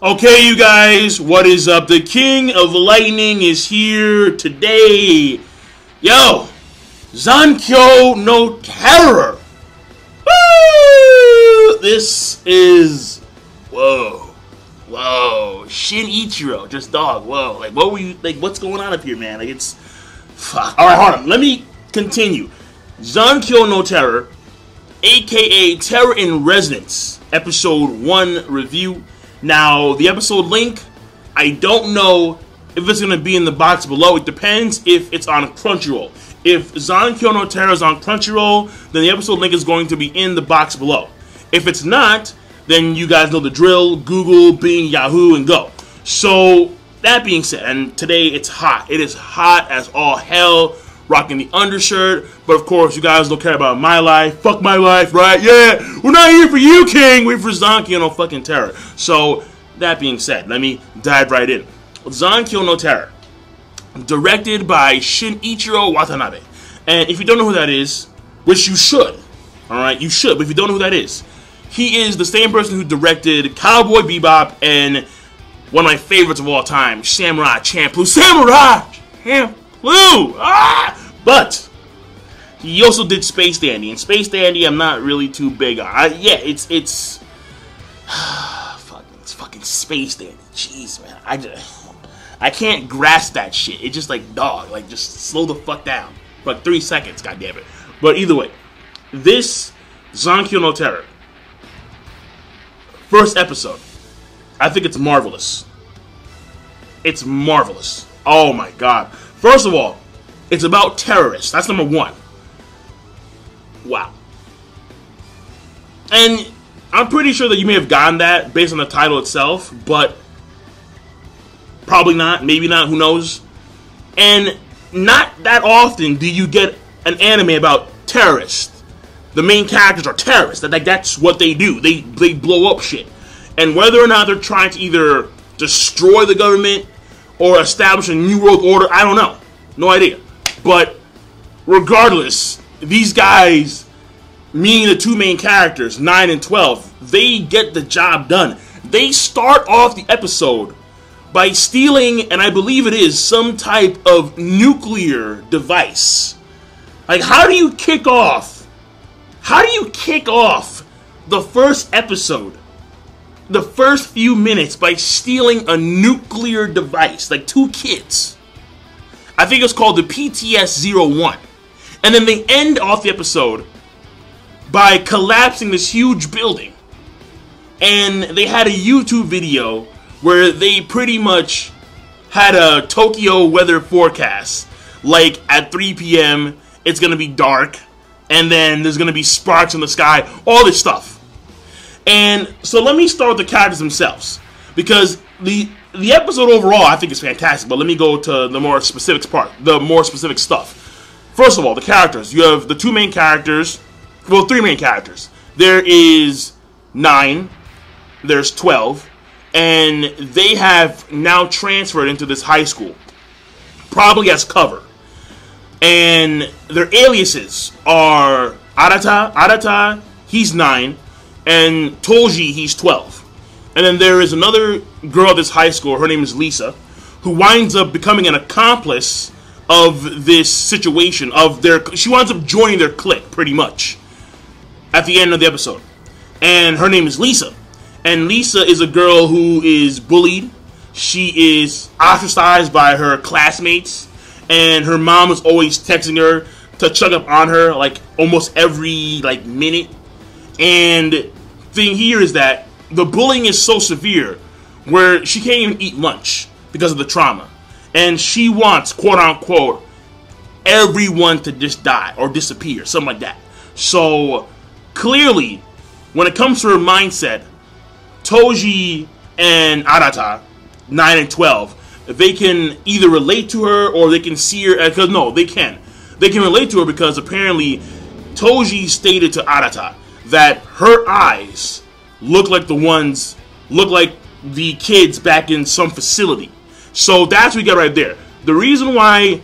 Okay, you guys, what is up? The King of Lightning is here today. Yo, Zankyou no Terror. Woo! This is whoa, Shin Ichiro, just dog. Whoa, like what were you like? What's going on up here, man? Like it's fuck. All right, hold on. Let me continue. Zankyou no Terror, aka Terror in Resonance, episode 1 review. Now, the episode link, I don't know if it's going to be in the box below. It depends if it's on Crunchyroll. If Zankyou no Terror is on Crunchyroll, then the episode link is going to be in the box below. If it's not, then you guys know the drill. Google, Bing, Yahoo, and go. So, that being said, and today it's hot. It is hot as all hell. Rocking the undershirt, but of course you guys don't care about my life. Fuck my life, right? Yeah, we're not here for you, King. We're for Zankyou no fucking Terror. So, that being said, let me dive right in. Zankyou no Terror, directed by Shin Ichiro Watanabe. And if you don't know who that is, which you should, alright, you should, but if you don't know who that is, he is the same person who directed Cowboy Bebop and one of my favorites of all time, Samurai Champloo. Samurai Champloo! But he also did Space Dandy, and Space Dandy I'm not really too big on. It's fucking Space Dandy. Jeez, man, I can't grasp that shit. It's just like dog, like just slow the fuck down for like 3 seconds, goddammit. But either way, this Zankyou no Terror, first episode, I think it's marvelous. It's marvelous. Oh my god. First of all, it's about terrorists. That's number 1. Wow. And I'm pretty sure that you may have gotten that based on the title itself, but probably not, maybe not, who knows. And not that often do you get an anime about terrorists. The main characters are terrorists. That's what they do. They blow up shit. And whether or not they're trying to either destroy the government or establish a new world order, I don't know. No idea. But regardless, these guys, meaning the two main characters, 9 and 12, they get the job done. They start off the episode by stealing, and I believe it is, some type of nuclear device. Like, how do you kick off the first episode, the first few minutes, by stealing a nuclear device? Like 2 kids. I think it's called the PTS-01. And then they end off the episode by collapsing this huge building. And they had a YouTube video where they pretty much had a Tokyo weather forecast. Like at 3 p.m. it's going to be dark. And then there's going to be sparks in the sky. All this stuff. And so let me start with the characters themselves, because the episode overall I think is fantastic. But let me go to the more specific stuff. First of all, the characters. You have the 2 main characters, well, 3 main characters. There is 9, there's 12, and they have now transferred into this high school, probably as cover. And their aliases are Arata, he's 9. And Toji, he's 12. And then there is another girl at this high school, her name is Lisa, who winds up becoming an accomplice of this situation, she winds up joining their clique, pretty much, at the end of the episode. And her name is Lisa. And Lisa is a girl who is bullied. She is ostracized by her classmates. And her mom is always texting her to check up on her, like, almost every, like, minute. And thing here is that the bullying is so severe where she can't even eat lunch because of the trauma. And she wants, quote unquote, everyone to just die or disappear, something like that. So clearly, when it comes to her mindset, Toji and Arata, 9 and 12, they can either relate to her or they can see her, because no, they can. They can relate to her because apparently Toji stated to Arata that her eyes look like the kids back in some facility. So that's what we got right there. The reason why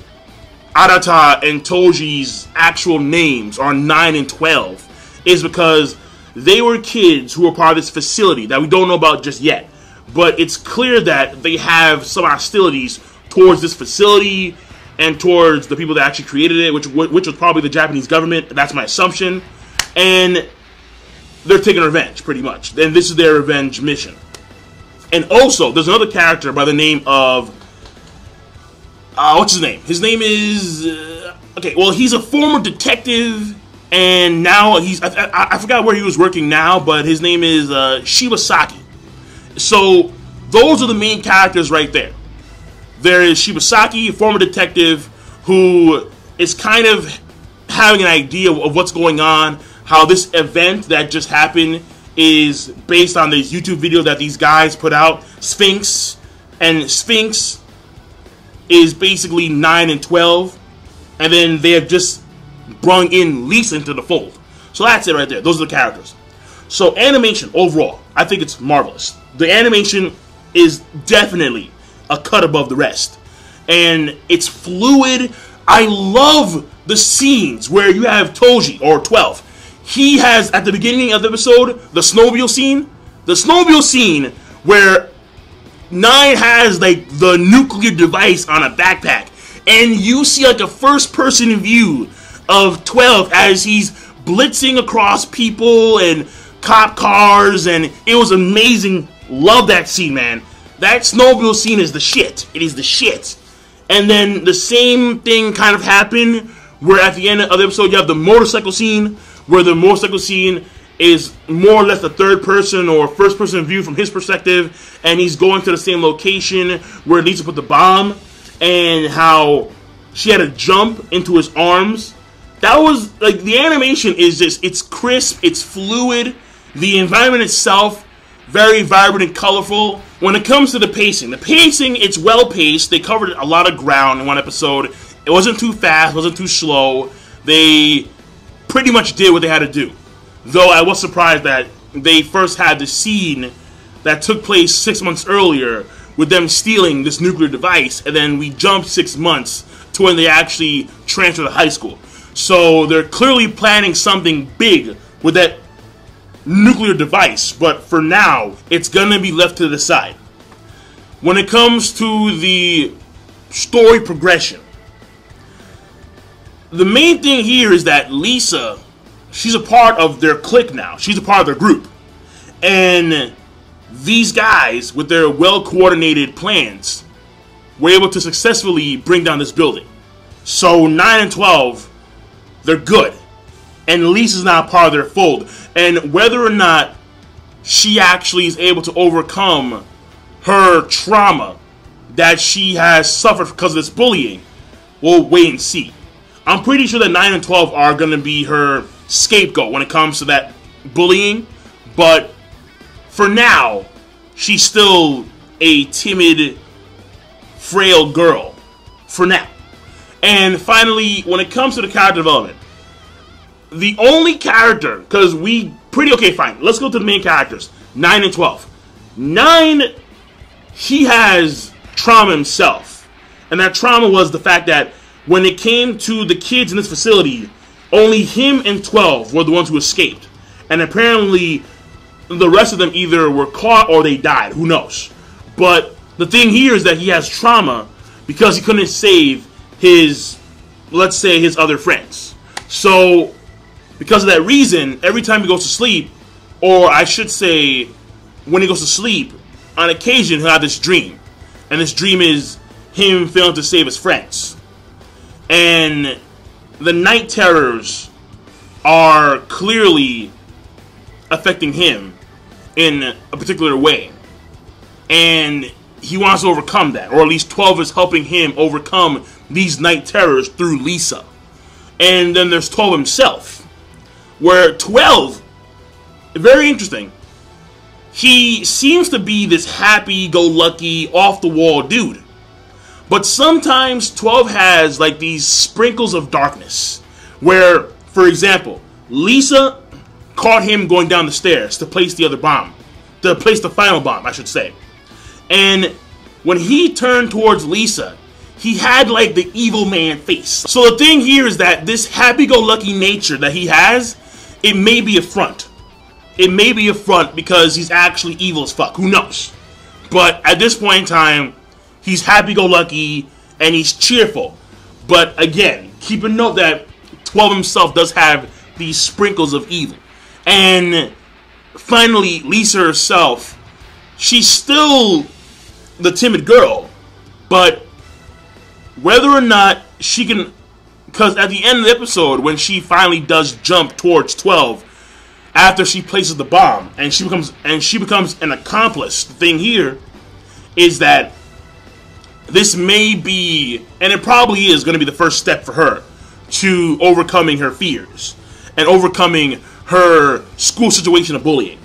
Arata and Toji's actual names are 9 and 12 is because they were kids who were part of this facility that we don't know about just yet. but it's clear that they have some hostilities towards this facility and towards the people that actually created it, which was probably the Japanese government. That's my assumption. And they're taking revenge, pretty much. And this is their revenge mission. And also, there's another character by the name of... what's his name? His name is... okay, well, he's a former detective, and now he's... I forgot where he was working now, but his name is Shibasaki. So, those are the main characters right there. There is Shibasaki, a former detective, who is kind of having an idea of what's going on, how this event that just happened is based on this YouTube video that these guys put out, Sphinx. And Sphinx is basically 9 and 12, and then they have just brought in Lisa into the fold. So that's it right there. Those are the characters. So animation, overall, I think it's marvelous. The animation is definitely a cut above the rest. And it's fluid. I love the scenes where you have Toji, or 12. He has, at the beginning of the episode, the snowmobile scene. The snowmobile scene where 9 has, like, the nuclear device on a backpack. And you see, like, a first-person view of 12 as he's blitzing across people and cop cars. And it was amazing. Love that scene, man. That snowmobile scene is the shit. It is the shit. And then the same thing kind of happened where at the end of the episode you have the motorcycle scene, where the motorcycle scene is more or less a third person or first person view from his perspective, and he's going to the same location where Lisa put the bomb, and how she had to jump into his arms. That was, like, the animation is just, it's crisp, it's fluid, the environment itself very vibrant and colorful. When it comes to the pacing, it's well paced. They covered a lot of ground in one episode. It wasn't too fast, wasn't too slow. They pretty much did what they had to do. Though I was surprised that they first had the scene that took place 6 months earlier with them stealing this nuclear device, and then we jumped 6 months to when they actually transferred to high school. So they're clearly planning something big with that nuclear device, but for now, it's gonna be left to the side. When it comes to the story progression, the main thing here is that Lisa, she's a part of their clique now. She's a part of their group. And these guys, with their well-coordinated plans, were able to successfully bring down this building. So 9 and 12, they're good. And Lisa's now part of their fold. And whether or not she actually is able to overcome her trauma that she has suffered because of this bullying, we'll wait and see. I'm pretty sure that 9 and 12 are going to be her scapegoat when it comes to that bullying. But for now, she's still a timid, frail girl. For now. And finally, when it comes to the character development, the only character, because okay, fine. Let's go to the main characters. 9 and 12. 9, he has trauma himself. And that trauma was the fact that when it came to the kids in this facility, only him and 12 were the ones who escaped. And apparently, the rest of them either were caught or they died. Who knows? But the thing here is that he has trauma because he couldn't save his, let's say, his other friends. So because of that reason, every time he goes to sleep, or I should say, when he goes to sleep, on occasion he'll have this dream. And this dream is him failing to save his friends. And the night terrors are clearly affecting him in a particular way. And he wants to overcome that, or at least 12 is helping him overcome these night terrors through Lisa. And then there's 12 himself, where 12, very interesting, he seems to be this happy-go-lucky, off-the-wall dude. But sometimes 12 has like these sprinkles of darkness, where, for example, Lisa caught him going down the stairs to place the other bomb, to place the final bomb, I should say. And when he turned towards Lisa, he had like the evil man face. So the thing here is that this happy-go-lucky nature that he has, it may be a front. It may be a front because he's actually evil as fuck. Who knows? But at this point in time, he's happy-go-lucky and he's cheerful. But again, keep a note that 12 himself does have these sprinkles of evil. And finally, Lisa herself, she's still the timid girl, but whether or not she can, because at the end of the episode, when she finally does jump towards 12, after she places the bomb, and she becomes an accomplice, the thing here is that this may be, and it probably is going to be the first step for her to overcoming her fears and overcoming her school situation of bullying.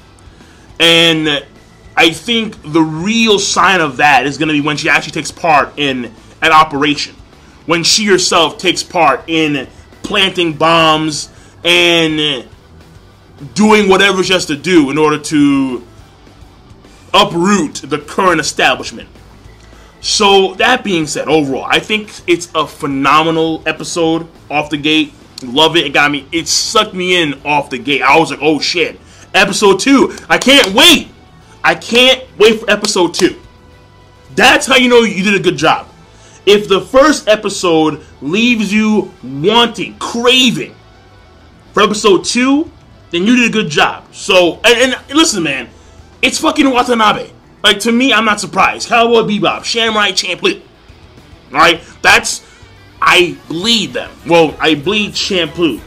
And I think the real sign of that is going to be when she actually takes part in an operation. When she herself takes part in planting bombs and doing whatever she has to do in order to uproot the current establishment. So, that being said, overall, I think it's a phenomenal episode off the gate. Love it. It got me. It sucked me in off the gate. I was like, oh shit. Episode 2. I can't wait. I can't wait for episode 2. That's how you know you did a good job. If the first episode leaves you wanting, craving for episode 2, then you did a good job. So, and listen, man, it's fucking Watanabe. Like, to me, I'm not surprised. Cowboy Bebop, Samurai Champloo. Alright? That's, I bleed them. Well, I bleed Champloo.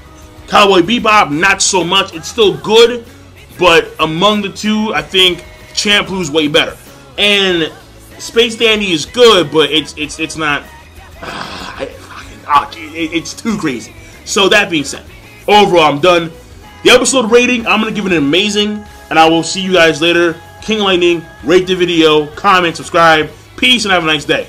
Cowboy Bebop, not so much. It's still good, but among the two, I think Champloo's way better. And Space Dandy is good, but it's not. It's too crazy. So that being said, overall, I'm done. The episode rating, I'm gonna give it an amazing, and I will see you guys later. King Lightning, rate the video, comment, subscribe. Peace, and have a nice day.